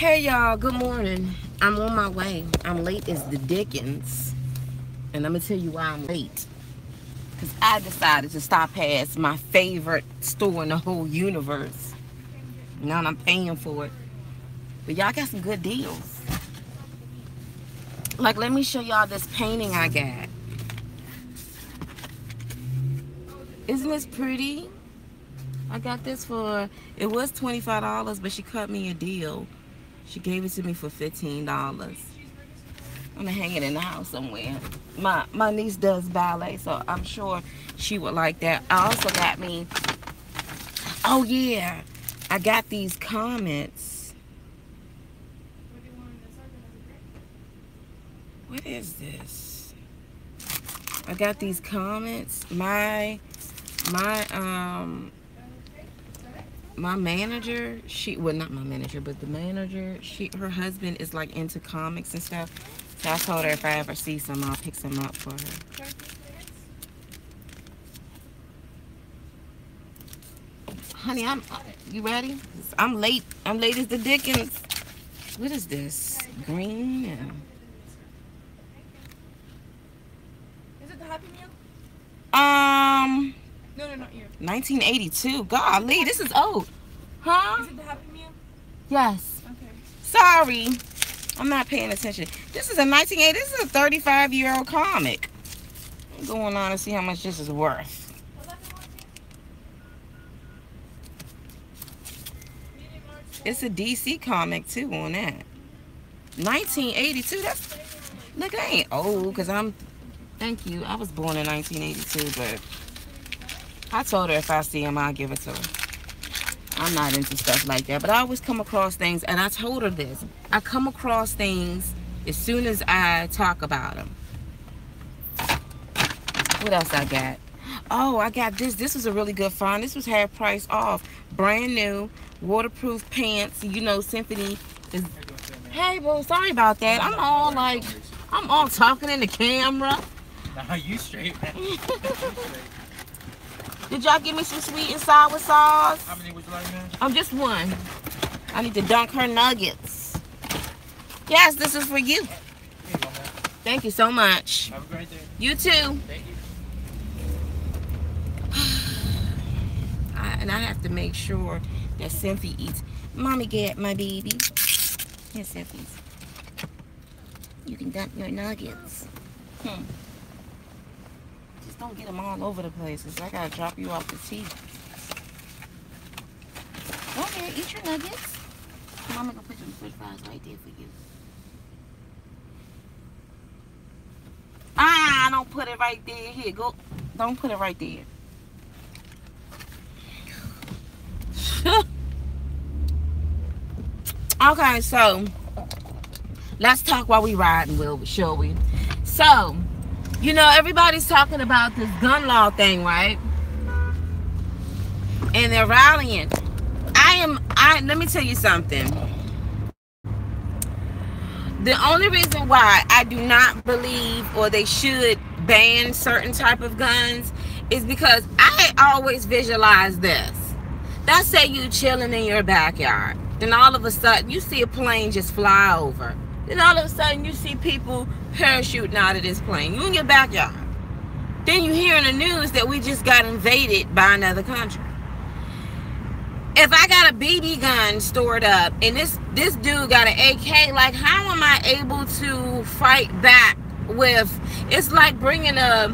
Hey y'all, good morning. I'm on my way. I'm late as the Dickens. And I'm gonna tell you why I'm late. Because I decided to stop past my favorite store in the whole universe. Now I'm paying for it. But y'all got some good deals. Like, let me show y'all this painting I got. Isn't this pretty? I got this for, it was $25, but she cut me a deal. She gave it to me for $15. I'm gonna hang it in the house somewhere. My niece does ballet, so I'm sure she would like that. I also got me, oh yeah, I got these comments. What is this? I got these comments. My manager, well, not my manager, but the manager, her husband is like into comics and stuff. So I told her if I ever see some, I'll pick some up for her. Honey, you ready? I'm late. I'm late as the Dickens. What is this? Green and... Is it the Happy Meal? No, not you. 1982. Golly, this is old. Huh? Is it the Happy Meal? Yes. Okay. Sorry. I'm not paying attention. This is a 1980. This is a 35-year-old comic. I'm going on to see how much this is worth. It's a DC comic too on that. 1982. That's, look, I ain't old because thank you. I was born in 1982, but I told her if I see him, I'll give it to her. I'm not into stuff like that, but I always come across things, and I told her this. I come across things as soon as I talk about them. What else I got? Oh, I got this. This was a really good find. This was half price off. Brand new, waterproof pants. You know, Symphony is... Hey, bro, sorry about that. I'm all talking in the camera. Nah, you straight, man. Did y'all give me some sweet and sour sauce? How many would you like, man? Just one. I need to dunk her nuggets. Yes, this is for you. Here you go, man. Thank you so much. Have a great day. You too. Thank you. And I have to make sure that Cynthia eats. Mommy get my baby. Here's Cynthia's. You can dump your nuggets. Just don't get them all over the place, because I gotta drop you off the TV. Go ahead, eat your nuggets. Mama gonna put some french fries right there for you. Don't put it right there. Here, go. Don't put it right there. Okay, so let's talk while we riding, shall we? So, you know, everybody's talking about this gun law thing, right? And they're rallying. Let me tell you something. The only reason why I do not believe or they should ban certain type of guns is because I always visualize this. Let's say you chilling in your backyard. Then all of a sudden you see a plane just fly over. Then all of a sudden you see people parachuting out of this plane. You in your backyard. Then you hear in the news that we just got invaded by another country. If I got a BB gun stored up and this dude got an AK, like, how am I able to fight back with... It's like bringing a...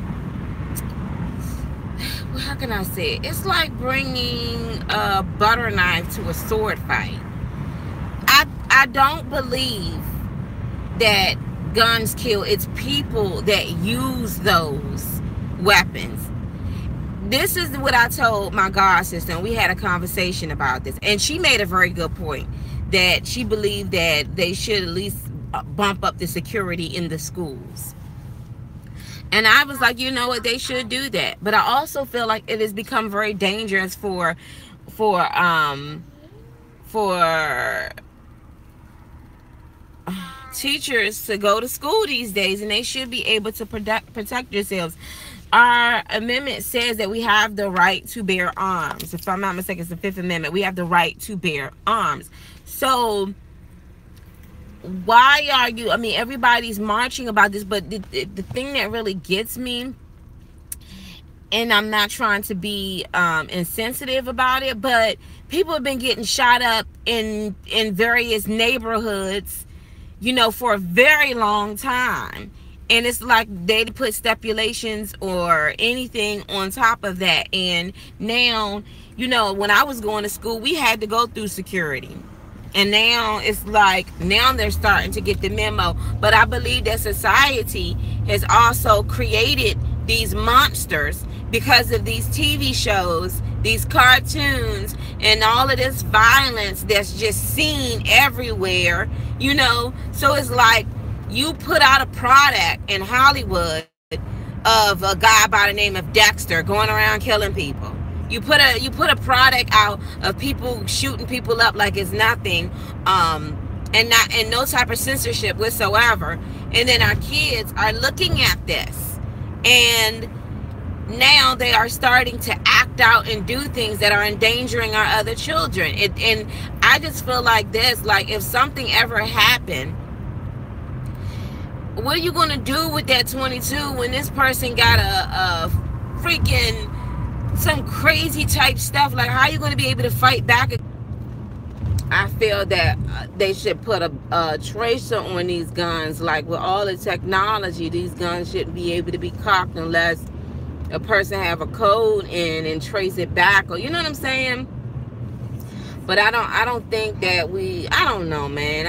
How can I say it? It's like bringing a butter knife to a sword fight. I don't believe that guns kill. It's people that use those weapons. This is what I told my god sister, and we had a conversation about this, and she made a very good point that she believed that they should at least bump up the security in the schools. And I was like, you know what, they should do that. But I also feel like it has become very dangerous for teachers to go to school these days, and they should be able to protect yourselves. Our amendment says that we have the right to bear arms. If I'm not mistaken, it's the 5th Amendment. We have the right to bear arms. So why are you, I mean, everybody's marching about this, but the thing that really gets me, and I'm not trying to be insensitive about it, but people have been getting shot up in various neighborhoods, you know, for a very long time. And it's like they put stipulations or anything on top of that. And now, you know, when I was going to school, we had to go through security. And now it's like, now they're starting to get the memo. But I believe that society has also created these monsters because of these TV shows, these cartoons, and all of this violence that's just seen everywhere, you know. So it's like you put out a product in Hollywood of a guy by the name of Dexter going around killing people. You put a product out of people shooting people up like it's nothing, and no type of censorship whatsoever. And then our kids are looking at this, and now they are starting to act out and do things that are endangering our other children. And I just feel like this, like if something ever happened, what are you going to do with that 22 when this person got a freaking some crazy type stuff? Like, how are you going to be able to fight back? I feel that they should put a tracer on these guns. Like, with all the technology, these guns shouldn't be able to be cocked unless a person have a code in and trace it back, or you know what I'm saying. But I don't think that I don't know, man.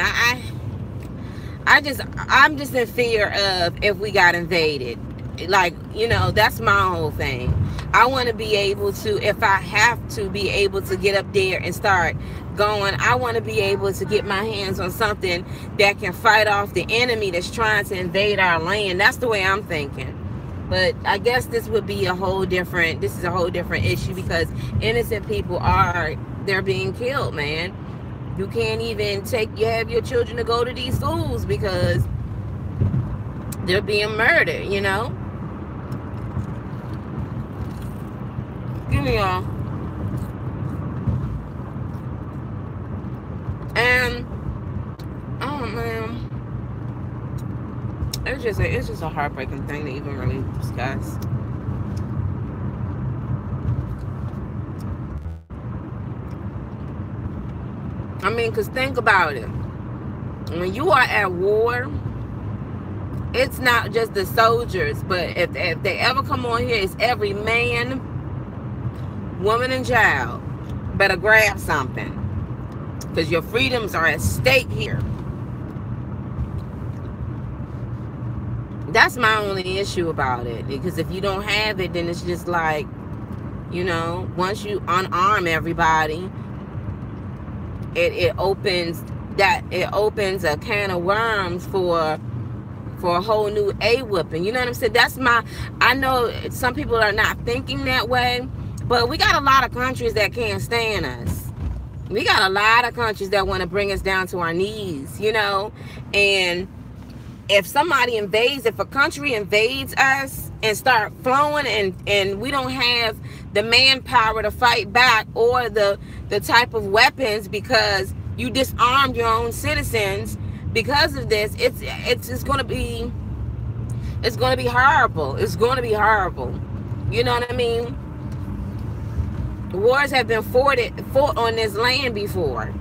I'm just in fear of if we got invaded. Like, you know, that's my whole thing. I want to be able to, if I have to, be able to get up there and start going. I want to be able to get my hands on something that can fight off the enemy that's trying to invade our land. That's the way I'm thinking. But I guess this is a whole different issue, because innocent people they're being killed, man. You can't even have your children to go to these schools because they're being murdered, you know? Give me y'all. And, oh man. It's just a heartbreaking thing to even really discuss. I mean, because think about it. When you are at war, it's not just the soldiers, but if they ever come on here, it's every man, woman, and child. Better grab something, because your freedoms are at stake here. That's my only issue about it, because if you don't have it, then it's just like, you know, once you unarm everybody, it opens a can of worms for a whole new A-whipping. You know what I'm saying? I know some people are not thinking that way, but we got a lot of countries that can't stand us. We got a lot of countries that want to bring us down to our knees, you know. And if a country invades us and start flowing, and we don't have the manpower to fight back, or the type of weapons, because you disarmed your own citizens because of this, it's going to be horrible. It's going to be horrible. You know what I mean? Wars have been fought on this land before,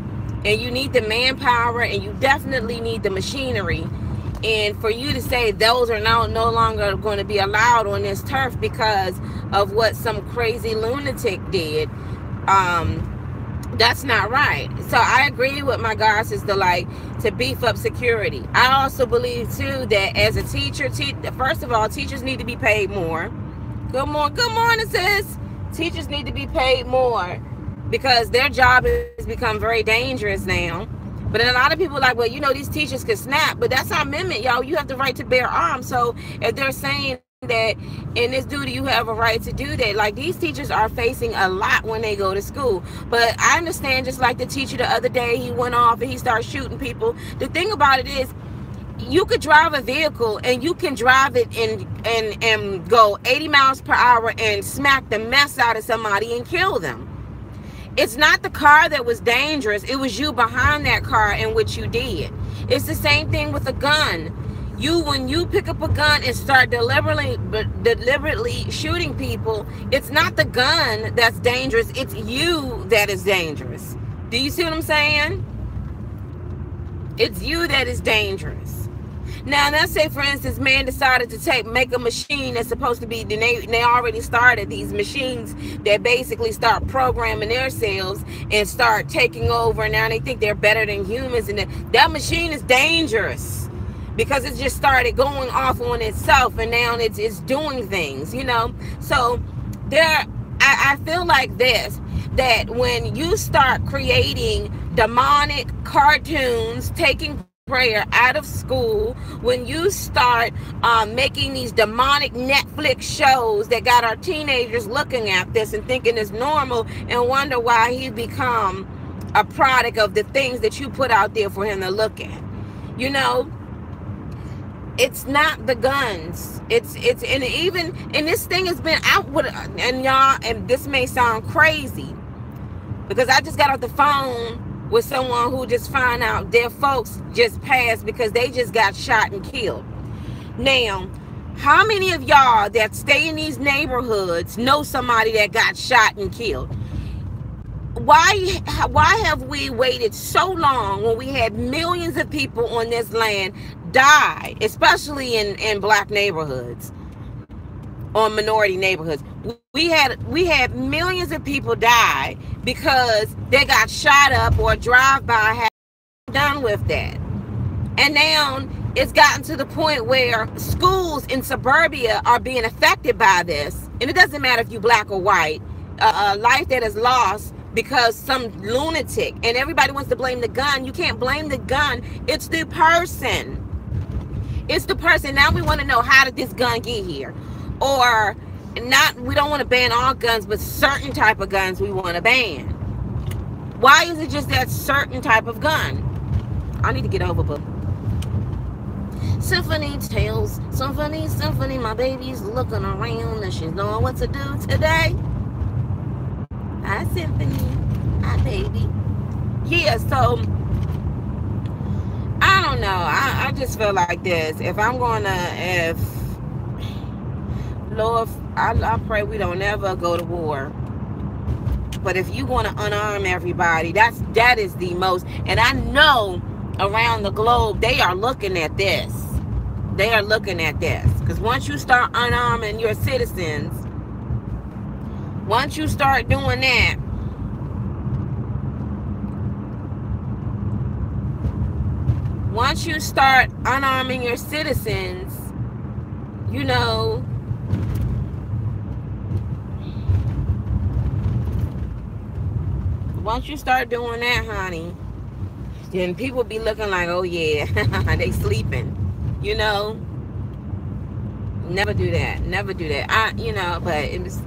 and you need the manpower, and you definitely need the machinery. And for you to say those are now no longer going to be allowed on this turf because of what some crazy lunatic did, that's not right. So I agree with my God sister, like, to beef up security. I also believe too that as a teacher, first of all, teachers need to be paid more. Good morning, sis. Teachers need to be paid more, because their job has become very dangerous now. But then a lot of people are like, well, you know, these teachers can snap, but that's our amendment, y'all. You have the right to bear arms. So if they're saying that in this duty you have a right to do that, like, these teachers are facing a lot when they go to school. But I understand, just like the teacher the other day, he went off and he started shooting people. The thing about it is, you could drive a vehicle and you can drive it and go 80 miles per hour and smack the mess out of somebody and kill them. It's not the car that was dangerous. It was you behind that car and what you did. It's the same thing with a gun. When you pick up a gun and start deliberately shooting people, it's not the gun that's dangerous. It's you that is dangerous. Do you see what I'm saying? It's you that is dangerous. Now, let's say, for instance, man decided to make a machine that's supposed to be, they already started these machines that basically start programming themselves and start taking over. Now they think they're better than humans, and that machine is dangerous because it just started going off on itself, and now it's doing things, you know. So I feel like this, that when you start creating demonic cartoons, taking prayer out of school, when you start making these demonic Netflix shows that got our teenagers looking at this and thinking it's normal and wonder why he become a product of the things that you put out there for him to look at, you know. It's not the guns. It's and this thing has been out with, and y'all, and this may sound crazy because I just got off the phone with someone who just found out their folks just passed because they just got shot and killed. Now, how many of y'all that stay in these neighborhoods know somebody that got shot and killed? Why have we waited so long when we had millions of people on this land die, especially in black neighborhoods or minority neighborhoods? We had millions of people die because they got shot up or drive-by. Had done with that. And now it's gotten to the point where schools in suburbia are being affected by this, and it doesn't matter if you're black or white. A life that is lost because some lunatic, and everybody wants to blame the gun. You can't blame the gun. It's the person. It's the person. Now we want to know, how did this gun get here? Or not, we don't want to ban all guns, but certain type of guns we want to ban. Why is it just that certain type of gun? I need to get over, but Symphony Tales, Symphony, my baby's looking around and she's knowing what to do today. Hi, Symphony. Hi, baby. Yeah, so I don't know. I just feel like this. If Lord, I pray we don't ever go to war. But if you want to unarm everybody, that is the most. And I know around the globe they are looking at this. They are looking at this. Because once you start unarming your citizens, once you start doing that, once you start unarming your citizens, you know, once you start doing that, honey, then people be looking like, oh yeah, they sleeping, you know. Never do that. Never do that. But it was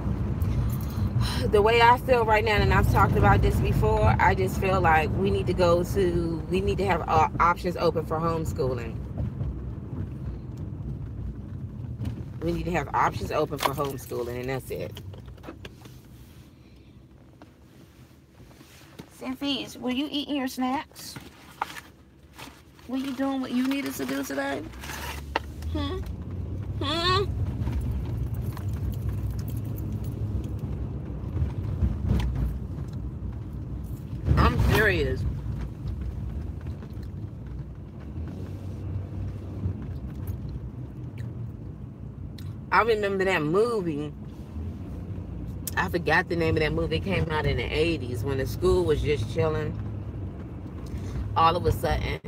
the way I feel right now, and I've talked about this before. I just feel like we need to have options open for homeschooling. We need to have options open for homeschooling, and that's it. Symphys, were you eating your snacks? Were you doing what you needed to do today? I'm serious. I remember that movie. I forgot the name of that movie. It came out in the 80s when the school was just chilling. All of a sudden,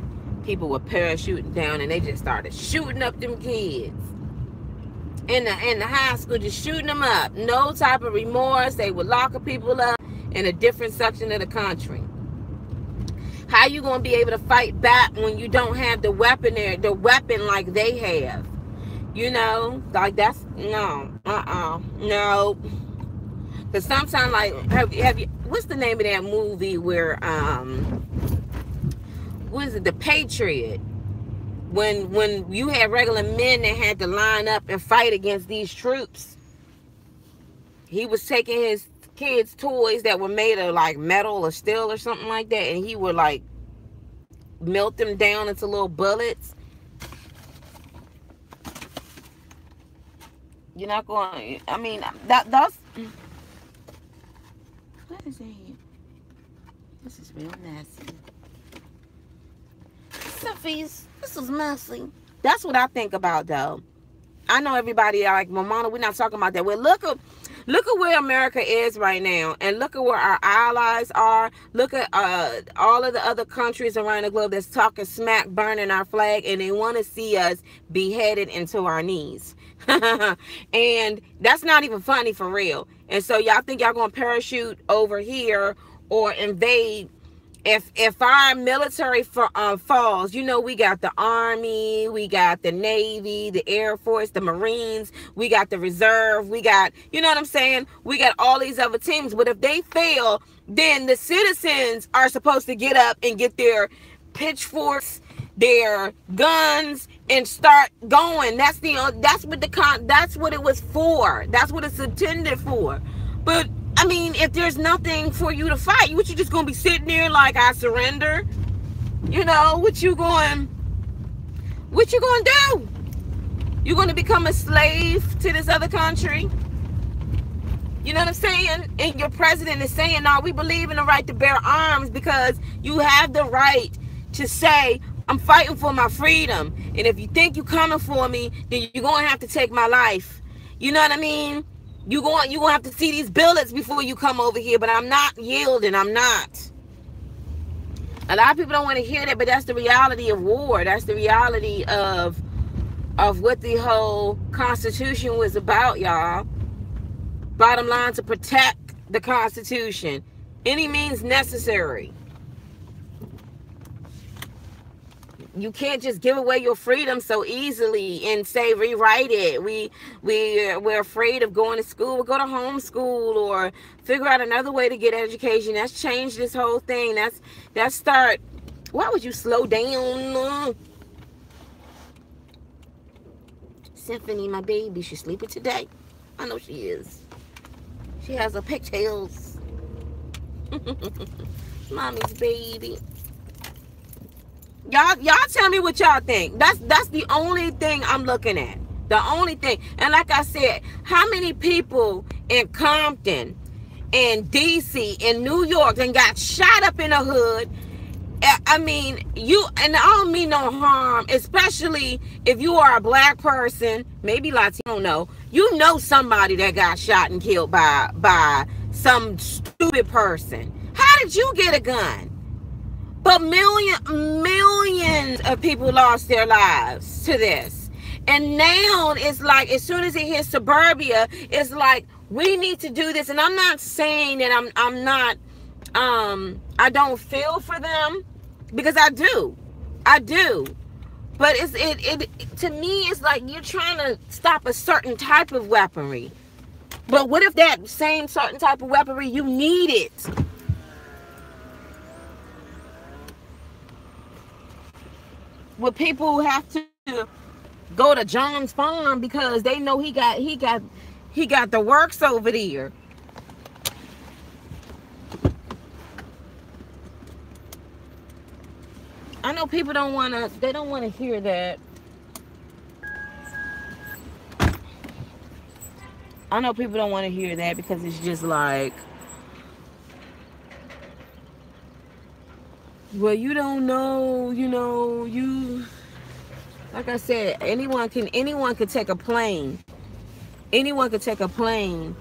people were parachuting down and they just started shooting up them kids. In the high school, just shooting them up. No type of remorse. They would lock people up in a different section of the country. How you gonna be able to fight back when you don't have the weapon like they have? You know, like that's no, no. Because sometimes, like, have you? What's the name of that movie where what is it? The Patriot. When you had regular men that had to line up and fight against these troops, he was taking his kids toys that were made of like metal or steel or something like that, and he would like melt them down into little bullets. You're not going, I mean, that's, what is it? This is real messy. Sophie's, this is messy. That's what I think about, though. I know everybody like, Mamona, we're not talking about that. Well, look at where America is right now, and look at where our allies are. Look at all of the other countries around the globe that's talking smack, burning our flag, and they want to see us beheaded into our knees. And that's not even funny, for real. And so y'all think y'all gonna parachute over here or invade? If our military falls, you know, we got the Army, we got the Navy, the Air Force, the Marines, we got the Reserve, we got, you know what I'm saying? We got all these other teams. But if they fail, then the citizens are supposed to get up and get their pitchforks, their guns, and start going. That's what it was for. That's what it's intended for. But I mean, if there's nothing for you to fight, what, you just gonna be sitting there like, I surrender? You know, what you gonna do? You gonna become a slave to this other country? You know what I'm saying? And your president is saying, no, we believe in the right to bear arms, because you have the right to say, I'm fighting for my freedom. And if you think you're coming for me, then you're gonna have to take my life. You know what I mean? You're going to have to see these bullets before you come over here, but I'm not yielding. I'm not. A lot of people don't want to hear that, but that's the reality of war. That's the reality of what the whole Constitution was about, y'all. Bottom line, to protect the Constitution. Any means necessary. You can't just give away your freedom so easily and say rewrite it. We're afraid of going to school. We'll go to homeschool or figure out another way to get education. That's changed this whole thing. That's start. Why would you slow down? Symphony, my baby, she's sleeping today. I know she is. She has her pigtails. Mommy's baby. Y'all tell me what y'all think. That's the only thing I'm looking at. The only thing. And like I said, how many people in Compton, in DC, in New York, and got shot up in the hood? I mean, and I don't mean no harm, especially if you are a black person, maybe Latino, I don't know. You know somebody that got shot and killed by some stupid person. How did you get a gun? But millions of people lost their lives to this. And now it's like, as soon as it hits suburbia, it's like, we need to do this. And I'm not saying that I don't feel for them, because I do. But to me, it's like you're trying to stop a certain type of weaponry. But what if that same certain type of weaponry, you need it? With people who have to go to John's farm because they know he got the works over there. I know people don't want to hear that. I know people don't want to hear that because it's just like, well, you don't know, like I said, anyone can take a plane. Anyone could take a plane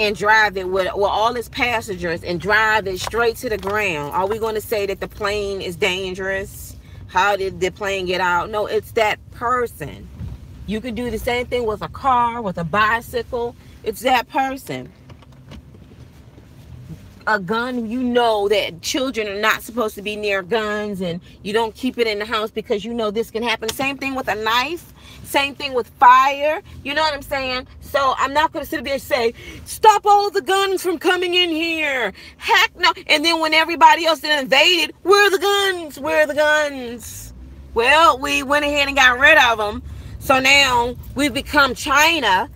and drive it with all its passengers and drive it straight to the ground. Are we going to say that the plane is dangerous? How did the plane get out? No, it's that person. You can do the same thing with a car, with a bicycle. It's that person. A gun, you know that children are not supposed to be near guns, and you don't keep it in the house because you know this can happen. Same thing with a knife, same thing with fire. You know what I'm saying? So I'm not going to sit there and say, stop all the guns from coming in here. Heck no. And then when everybody else invaded, where are the guns? Where are the guns? Well, we went ahead and got rid of them. So now we've become China.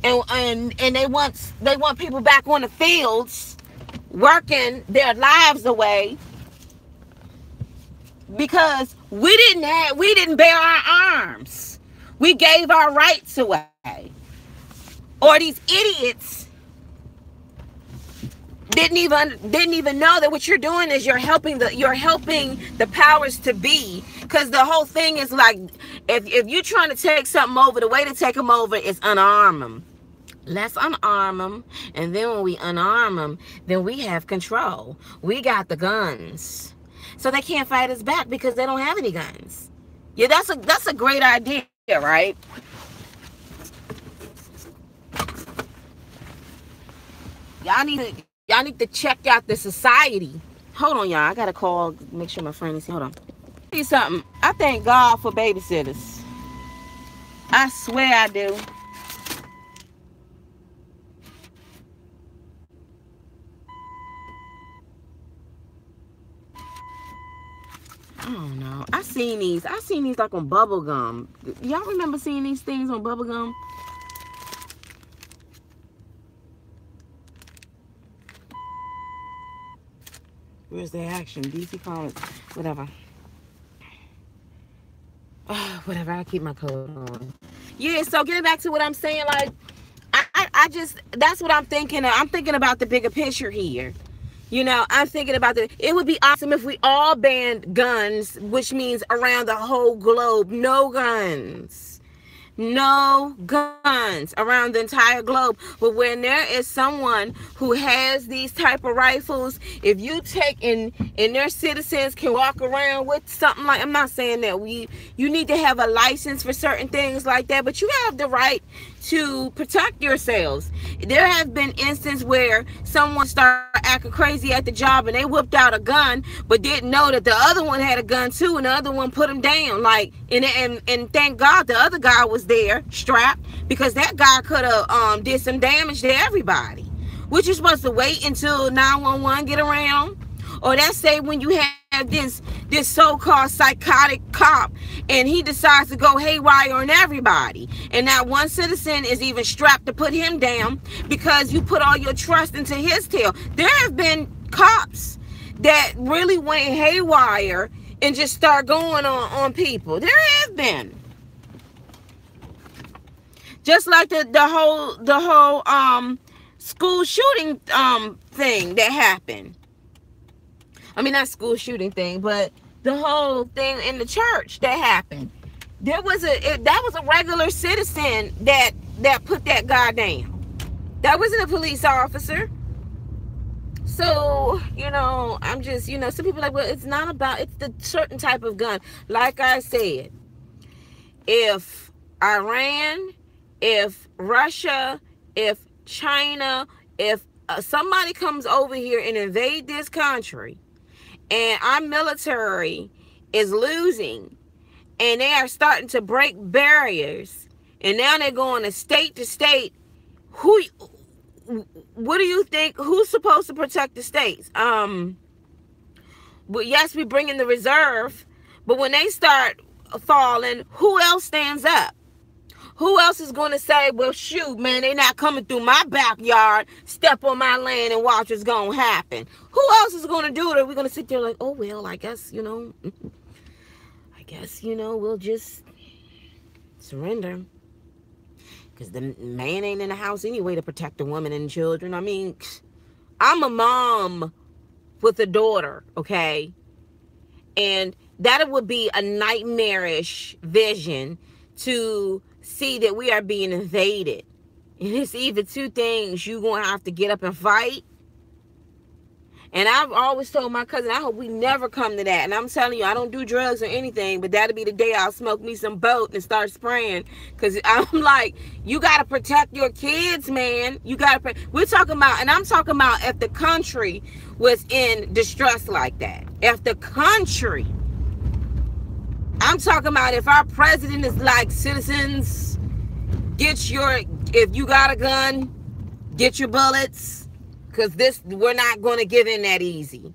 and they want people back on the fields working their lives away because we didn't bear our arms. We gave our rights away. Or these idiots didn't even know that what you're doing is you're helping the powers to be. Because the whole thing is like, if you're trying to take something over, the way to take them over is unarm them. Let's unarm them, and then when we unarm them, then we have control. We got the guns, so they can't fight us back because they don't have any guns. Yeah, that's a great idea, right? Y'all need to check out the society. Hold on, y'all. I gotta call, make sure my friend is here. Hold on. Tell you something. I thank God for babysitters. I swear I do. I don't know. I seen these like on Bubblegum. Y'all remember seeing these things on Bubblegum? Where's the action? DC Comics. Whatever. Whatever. I keep my coat on. Yeah, so getting back to what I'm saying, like, I just, that's what I'm thinking. I'm thinking about the bigger picture here. You know, I'm thinking about it would be awesome if we all banned guns, which means around the whole globe, no guns. No guns around the entire globe. But when there is someone who has these type of rifles, if you take and their citizens can walk around with something like, I'm not saying that you need to have a license for certain things like that, but you have the right to protect yourselves. There have been instances where someone started acting crazy at the job and they whipped out a gun but didn't know that the other one had a gun too, and the other one put him down. Like, and thank God the other guy was there strapped, because that guy could have did some damage to everybody. What, you supposed to wait until 911 get around? Or let's say when you have this so-called psychotic cop and he decides to go haywire on everybody, and that one citizen is even strapped to put him down because you put all your trust into his tail. There have been cops that really went haywire and just start going on people. There have been. Just like the whole school shooting thing that happened. I mean, not school shooting thing, but the whole thing in the church that happened. That was a regular citizen that put that guy down. That wasn't a police officer. So, you know, I'm just, you know, some people are like, well, it's not about, it's the certain type of gun. Like I said, if Iran, if Russia, if China, if somebody comes over here and invade this country, and our military is losing, and they are starting to break barriers, and now they're going to state, what do you think, who's supposed to protect the states? Well, yes, we bring in the reserve, but when they start falling, who else stands up? Who else is going to say, well, shoot, man, they not coming through my backyard, step on my land and watch what's going to happen? Who else is going to do it? Are we going to sit there like, oh, well, I guess, you know, we'll just surrender. Because the man ain't in the house anyway to protect the woman and children. I mean, I'm a mom with a daughter, okay? And that would be a nightmarish vision to see that we are being invaded. And it's either two things: you're going to have to get up and fight. And I've always told my cousin, I hope we never come to that. And I'm telling you, I don't do drugs or anything, but that'll be the day I'll smoke me some boat and start spraying. Because I'm like, you got to protect your kids, man. You got to, we're talking about, and I'm talking about if the country was in distress like that. If the country, I'm talking about if our president is like, citizens, if you got a gun, get your bullets. Because we're not going to give in that easy.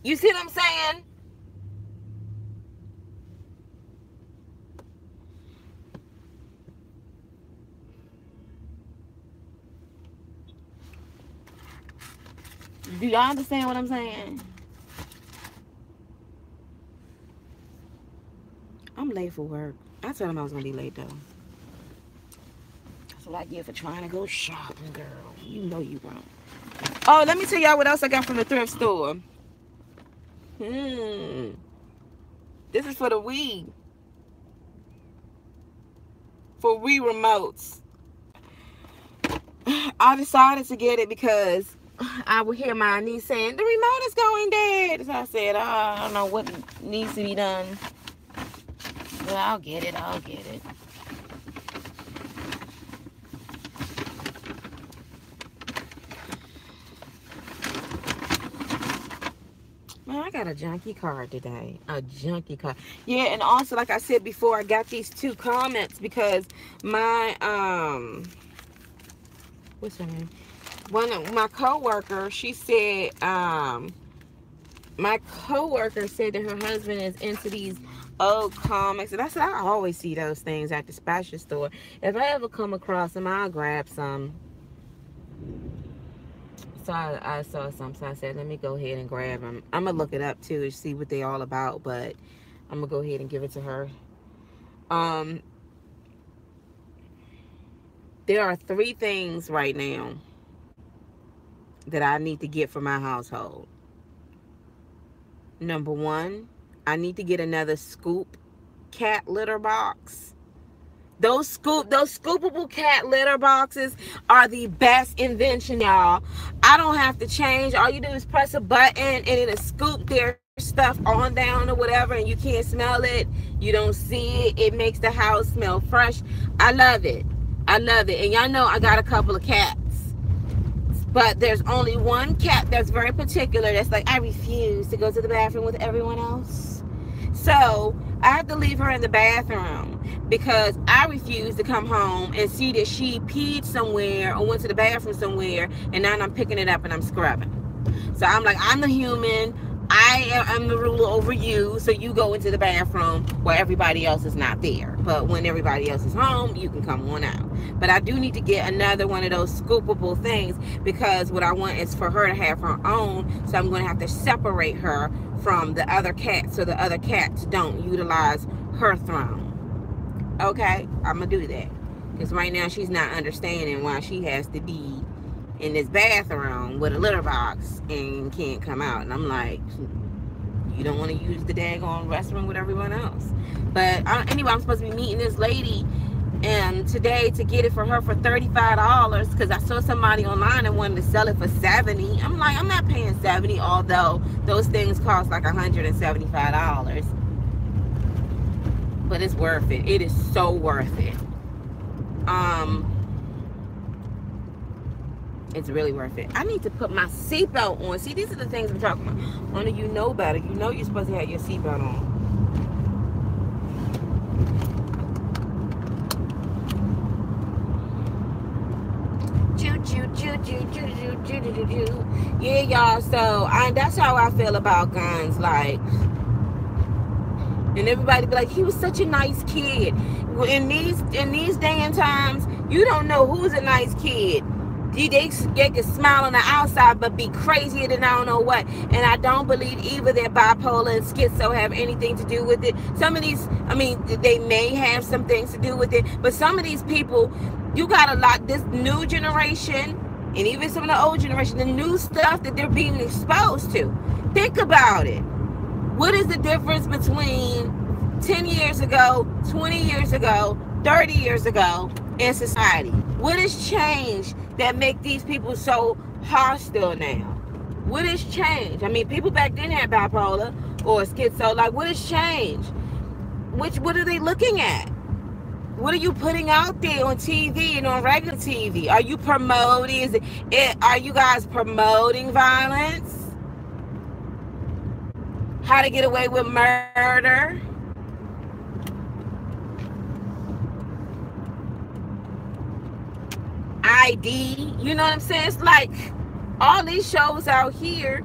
You see what I'm saying? Do y'all understand what I'm saying? I'm late for work. I told him I was gonna be late though. That's what I get for trying to go shopping, girl. You know you wrong. Oh, let me tell y'all what else I got from the thrift store. This is for the Wii. For Wii remotes. I decided to get it because I would hear my niece saying, the remote is going dead. So I said, oh, I don't know what needs to be done. Well, I'll get it. I'll get it. Man, I got a junky card today. A junky card. Yeah, and also, like I said before, I got these 2 comments because my, what's her name? One of my coworker, she said, my coworker said that her husband is into these old comics. And I said, I always see those things at the special store. If I ever come across them, I'll grab some. So I saw some, so I said, let me go ahead and grab them. I'm going to look it up, too, and see what they all about, but I'm going to go ahead and give it to her. There are 3 things right now that I need to get for my household. Number 1, I need to get another Scoop cat litter box. Those scoopable cat litter boxes are the best invention, y'all. I don't have to change. All you do is press a button and it'll scoop their stuff on down or whatever, and you can't smell it. You don't see it. It makes the house smell fresh. I love it. I love it. And y'all know I got a couple of cats. But there's only one cat that's very particular. That's like, I refuse to go to the bathroom with everyone else. So I have to leave her in the bathroom because I refuse to come home and see that she peed somewhere or went to the bathroom somewhere, and now I'm picking it up and I'm scrubbing. So I'm like, I'm the human. I'm the ruler over you, so you go into the bathroom where everybody else is not there. But when everybody else is home, you can come on out. But I do need to get another one of those scoopable things because what I want is for her to have her own. So I'm going to have to separate her from the other cats so the other cats don't utilize her throne. Okay, I'm going to do that. Because right now she's not understanding why she has to be in this bathroom with a litter box and can't come out. And I'm like, you don't want to use the daggone restroom with everyone else. But anyway, I'm supposed to be meeting this lady today to get it for her for $35 because I saw somebody online and wanted to sell it for $70. I'm like, I'm not paying $70, although those things cost like $175. But it's worth it. It is so worth it. It's really worth it. I need to put my seatbelt on. See, these are the things I'm talking about. Only you know better. You know you're supposed to have your seatbelt on. Yeah, y'all. So that's how I feel about guns. Like, and everybody be like, he was such a nice kid. In these day and times, you don't know who's a nice kid. They can smile on the outside but be crazier than I don't know what. And I don't believe either that bipolar and schizo have anything to do with it. Some of these, I mean, they may have some things to do with it, but some of these people, you got a lot, this new generation and even some of the old generation, the new stuff that they're being exposed to. Think about it. What is the difference between 10 years ago, 20 years ago, 30 years ago in society? What has changed that make these people so hostile now? What has changed? I mean, people back then had bipolar or schizo. Like, what has changed? What are they looking at? What are you putting out there on TV and on regular TV? Are you promoting? Are you guys promoting violence? How to get away with murder? ID, you know what I'm saying? It's like all these shows out here.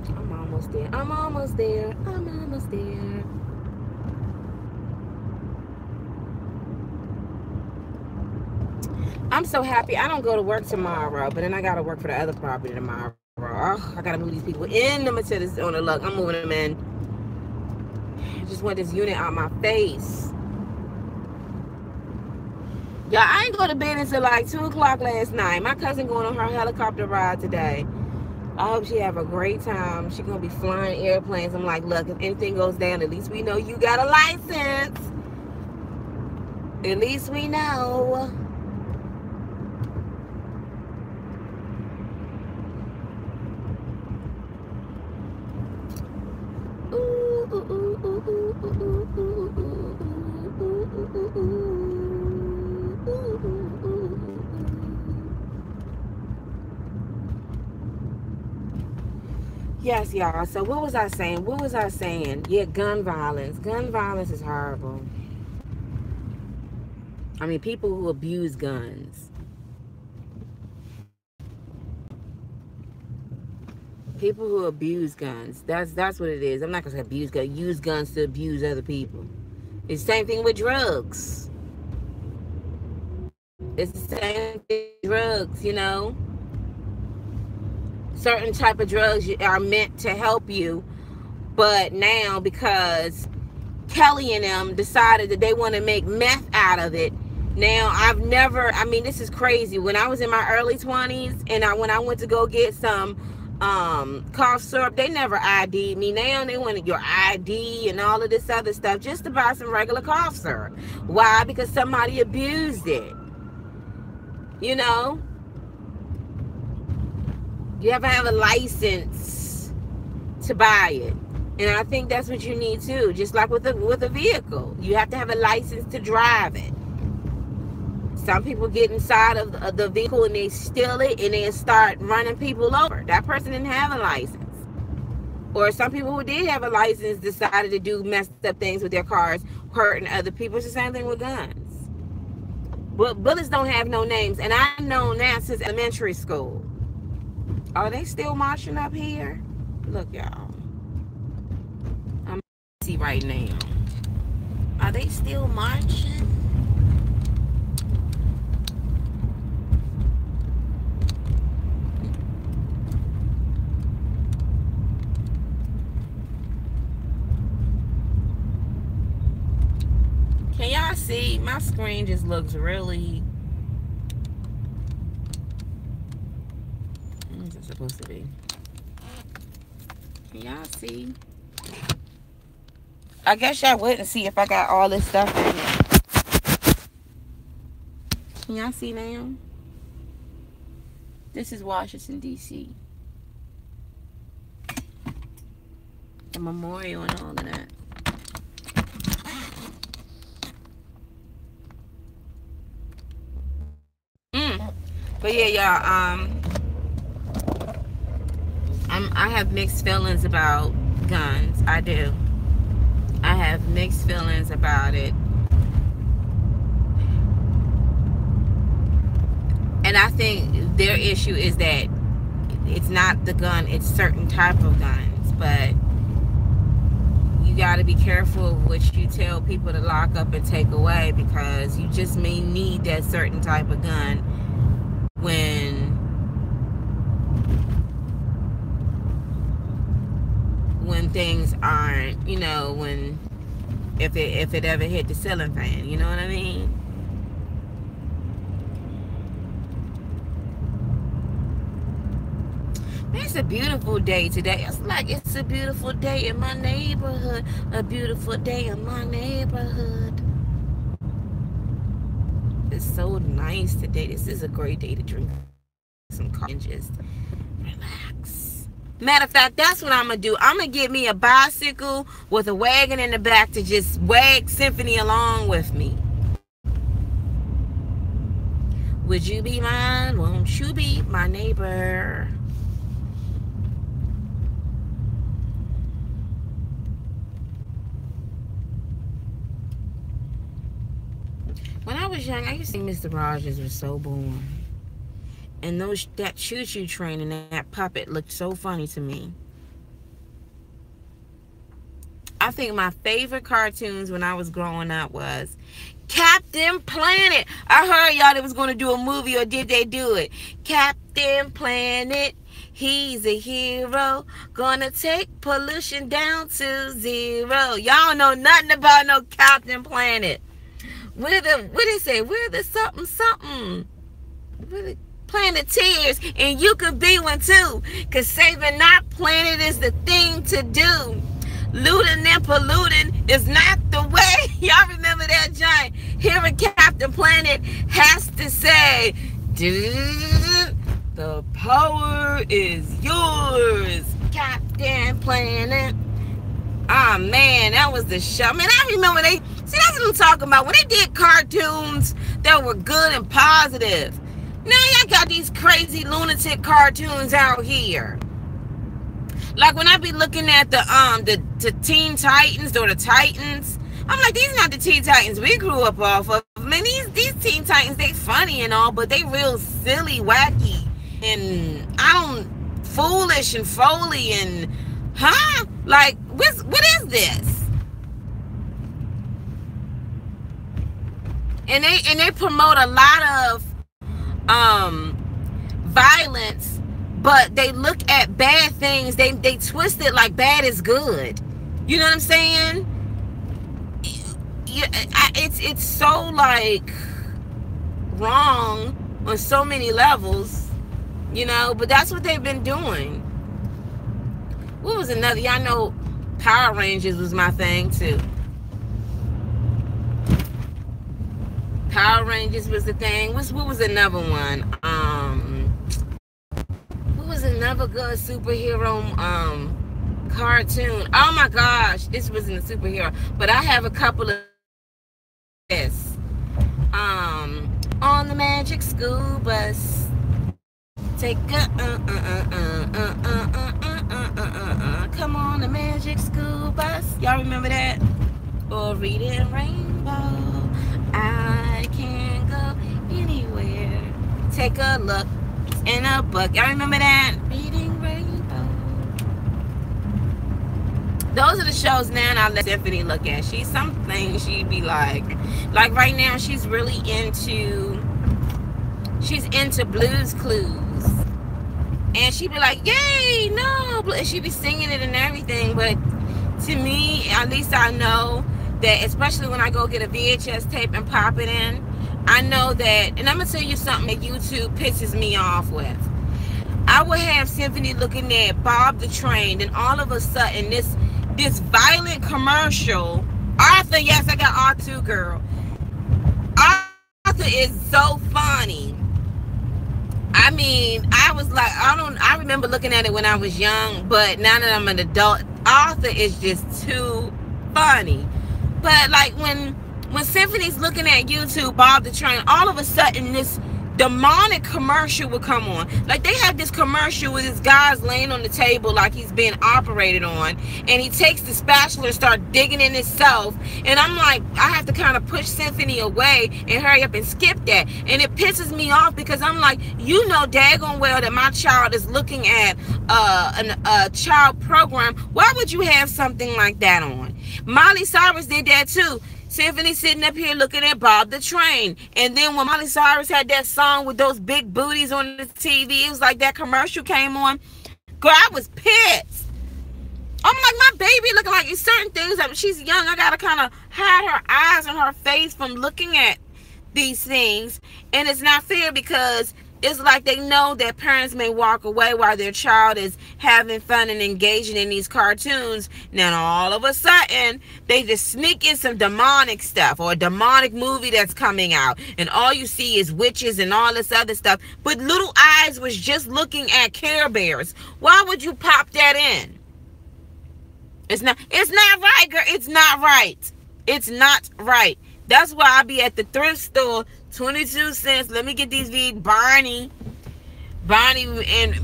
I'm almost there. I'm almost there. I'm almost there. I'm so happy. I don't go to work tomorrow, but then I got to work for the other property tomorrow. Oh, I got to move these people in the Mercedes on the luck. I'm moving them in. I just want this unit out my face. Yeah, I ain't go to bed until like 2 o'clock last night. My cousin going on her helicopter ride today. I hope she have a great time. She gonna be flying airplanes. I'm like, look, if anything goes down, at least we know you got a license. At least we know. Yes, y'all. So what was I saying? What was I saying? Yeah, gun violence. Gun violence is horrible. I mean, people who abuse guns. People who abuse guns. That's what it is. I'm not gonna say abuse guns. Use guns to abuse other people. It's the same thing with drugs. It's the same thing with drugs, you know. Certain type of drugs are meant to help you, but now because Kelly and them decided that they want to make meth out of it. Now I mean, this is crazy. When I was in my early 20s and when I went to go get some cough syrup, they never ID'd me. Now they wanted your ID and all of this other stuff just to buy some regular cough syrup. Why? Because somebody abused it. You know? You have to have a license to buy it. And I think that's what you need too. Just like with a vehicle. You have to have a license to drive it. Some people get inside of the vehicle and they steal it and then start running people over. That person didn't have a license. Or some people who did have a license decided to do messed up things with their cars, hurting other people. It's the same thing with guns. But bullets don't have no names. And I've known that since elementary school. Are they still marching up here? Look, y'all. I'm see right now. Are they still marching? Can y'all see? My screen just looks really... What's it supposed to be? Can y'all see? I guess y'all wouldn't see if I got all this stuff in it. Can y'all see now? This is Washington, D.C. The memorial and all of that. But yeah, y'all, I have mixed feelings about guns. I do. I have mixed feelings about it. And I think their issue is that it's not the gun, it's certain type of guns. But you got to be careful of what you tell people to lock up and take away, because you just may need that certain type of gun when things aren't, you know, if it ever hit the ceiling fan, you know what I mean? It's a beautiful day today. It's like it's a beautiful day in my neighborhood. A beautiful day in my neighborhood. It's so nice today. This is a great day to drink some coffee and just relax. Matter of fact, that's what I'm going to do. I'm going to get me a bicycle with a wagon in the back to just wag Symphony along with me. Would you be mine? Won't you be my neighbor? When I was young, I used to think Mr. Rogers was so boring. And that choo-choo train and that puppet looked so funny to me. I think my favorite cartoons when I was growing up was Captain Planet. I heard y'all they was going to do a movie, or did they do it? Captain Planet, he's a hero, gonna take pollution down to zero. Y'all know nothing about no Captain Planet. What did it say? We're the something something. We're the Planeteers, and you could be one too, cause saving our planet is the thing to do. Looting and polluting is not the way. Y'all remember that giant? Hearing Captain Planet has to say, the power is yours, Captain Planet. Oh man, that was the show. Man, I remember that's what I'm talking about. When they did cartoons that were good and positive. Now y'all got these crazy lunatic cartoons out here. Like when I be looking at the Teen Titans or the Titans, I'm like, these not the Teen Titans we grew up off of. Man, these Teen Titans, they funny and all, but they real silly, wacky, and foolish and foley and like what is this? And they promote a lot of violence, but they look at bad things, they twist it like bad is good. You know what I'm saying? It's so like wrong on so many levels, you know, but that's what they've been doing. What was another? Y'all know Power Rangers was my thing too. Power Rangers was the thing. What was another one? What was another good superhero cartoon? Oh my gosh, this wasn't a superhero, but I have a couple of this. On the Magic School Bus, take come on the Magic School Bus. Y'all remember that? Or Reading Rainbow, I can go anywhere. Take a look in a book. Y'all remember that? Reading Rainbow. Those are the shows now I let Tiffany look at. She's something she be like right now she's really into Blue's Clues. And she be like, yay, no, and she be singing it and everything. But to me, at least I know that, especially when I go get a VHS tape and pop it in, I know that, and I'm gonna tell you something that YouTube pisses me off with. I would have Symphony looking at Bob the Train, and all of a sudden this violent commercial. Arthur, yes, I got Arthur, girl. Arthur is so funny. I mean, I was like, I remember looking at it when I was young, but now that I'm an adult, Arthur is just too funny. But like when Symphony's looking at YouTube, Bob the Train, all of a sudden this demonic commercial would come on. Like they have this commercial with this guy's laying on the table like he's being operated on, and he takes the spatula and start digging in himself, and I'm like, I have to kind of push Symphony away and hurry up and skip that. And it pisses me off because I'm like, you know daggone well that my child is looking at a child program. Why would you have something like that on? Miley Cyrus did that too. Symphony sitting up here looking at Bob the Train. And then when Miley Cyrus had that song with those big booties on the TV, it was like that commercial came on. Girl, I was pissed. I'm like, my baby looking like certain things. She's young. I got to kind of hide her eyes and her face from looking at these things. And it's not fair because it's like they know that parents may walk away while their child is having fun and engaging in these cartoons. Now all of a sudden they just sneak in some demonic stuff or a demonic movie that's coming out, and all you see is witches and all this other stuff. But Little Eyes was just looking at Care Bears. Why would you pop that in? It's not right, girl. It's not right. It's not right. That's why I be at the thrift store, 22 cents. Let me get these Barney, and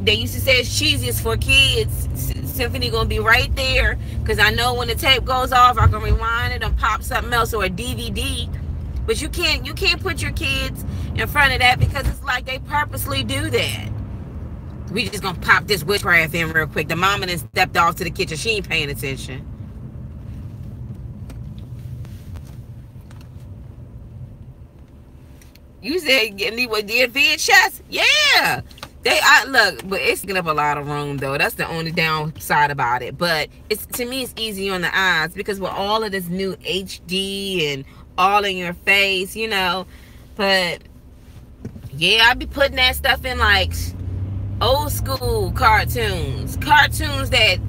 they used to say it's cheesiest for kids. Symphony gonna be right there because I know when the tape goes off, I can rewind it and pop something else or a DVD. But you can't put your kids in front of that because it's like they purposely do that. We just gonna pop this witchcraft in real quick. The mama then stepped off to the kitchen. She ain't paying attention. You said getting what did VHS? Yeah. Look, but it's getting up a lot of room though. That's the only downside about it. But it's, to me, it's easy on the eyes because with all of this new HD and all in your face, you know. But yeah, I be putting that stuff in like old school cartoons that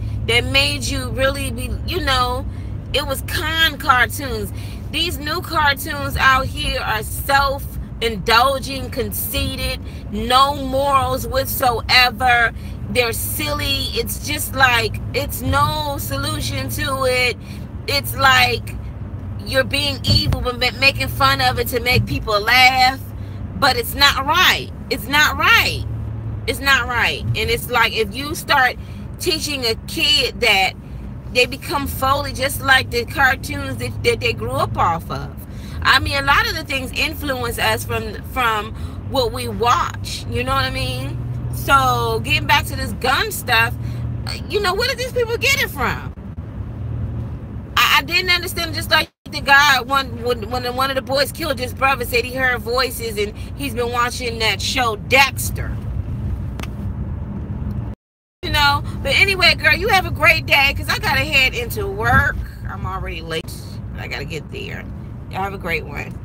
made you really be, you know, it was cartoons. These new cartoons out here are self-indulging, conceited, no morals whatsoever. They're silly. It's just like, it's no solution to it. It's like you're being evil but making fun of it to make people laugh. But it's not right. It's not right. It's not right. And it's like if you start teaching a kid that, they become foley just like the cartoons that they grew up off of. I mean, a lot of the things influence us from what we watch. You know what I mean? So getting back to this gun stuff, you know, where did these people get it from? I didn't understand. Just like the guy when one of the boys killed his brother, said he heard voices and he's been watching that show Dexter. You know, but anyway, girl, you have a great day because I gotta head into work. I'm already late, but I gotta get there. Y'all have a great one.